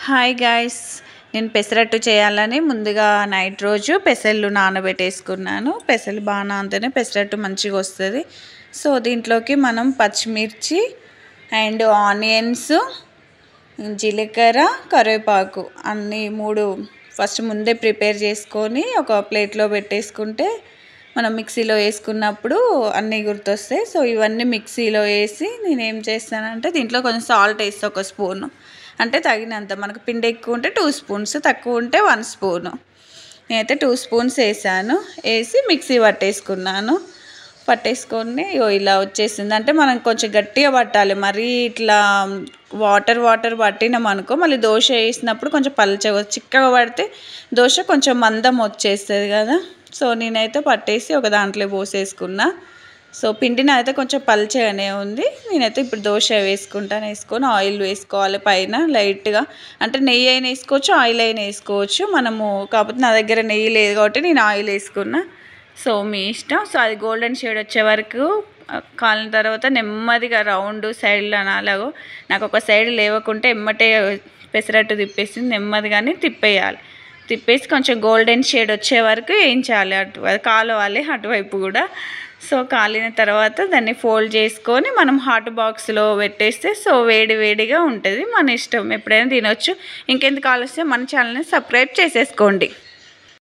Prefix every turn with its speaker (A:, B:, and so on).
A: Hi guys, నేను పెసరట్టు చేయాలని ముందుగా నైట్ రోజు పెసలు నానబెట్టేసుకున్నాను. పెసలు బాగా నానితేనే పెసరట్టు మంచిగా వస్తుంది. సో దీంట్లోకి మనం పచ్చిమిర్చి అండ్ ఆనియన్స్, జీలకర్ర, కరివేపాకు అన్నీ మూడు ఫస్ట్ ముందే ప్రిపేర్ చేసుకొని ఒక ప్లేట్లో పెట్టేసుకుంటే మనం మిక్సీలో వేసుకున్నప్పుడు అన్నీ గుర్తొస్తాయి. సో ఇవన్నీ మిక్సీలో వేసి నేనేం చేస్తానంటే దీంట్లో కొంచెం సాల్ట్ వేస్తాను, ఒక స్పూను, అంటే తగినంత. మనకు పిండి ఎక్కువ ఉంటే 2 స్పూన్స్, తక్కువ ఉంటే 1 స్పూను. నేనైతే 2 స్పూన్స్ వేసాను. వేసి మిక్సీ పట్టేసుకొని ఇలా వచ్చేసింది. అంటే మనం కొంచెం గట్టిగా పట్టాలి, మరీ ఇట్లా వాటర్ పట్టినాం అనుకో మళ్ళీ దోశ వేసినప్పుడు కొంచెం పల్చగా, చిక్కగా పడితే దోశ కొంచెం మందం వచ్చేస్తుంది కదా. సో నేనైతే పట్టేసి ఒక దాంట్లో పోసేసుకున్నా. సో పిండిని అయితే కొంచెం పల్చగానే ఉంది. నేనైతే ఇప్పుడు దోశ వేసుకొని ఆయిల్ వేసుకోవాలి పైన లైట్గా. అంటే నెయ్యి అయినా వేసుకోవచ్చు, ఆయిల్ అయినా వేసుకోవచ్చు మనము. కాకపోతే నా దగ్గర నెయ్యి లేదు కాబట్టి నేను ఆయిల్ వేసుకున్నా. సో మీ ఇష్టం. సో అది గోల్డెన్ షేడ్ వచ్చే వరకు కాలిన తర్వాత నెమ్మదిగా రౌండ్ సైడ్లో అలాగో నాకు ఒక సైడ్ లేవకుంటే ఎమ్మటే పెసరట్టు తిప్పేసింది. నెమ్మదిగానే తిప్పేసి కొంచెం గోల్డెన్ షేడ్ వచ్చే వరకు వేయించాలి. కాలవాలి అటువైపు కూడా. సో కాలిన తర్వాత దాన్ని ఫోల్డ్ చేసుకొని మనం హాట్ బాక్స్లో పెట్టేస్తే సో వేడిగా ఉంటుంది. మన ఇష్టం, ఎప్పుడైనా తినొచ్చు. ఇంకెందుకు ఆలస్యం, మన ఛానల్ని సబ్స్క్రైబ్ చేసేసుకోండి.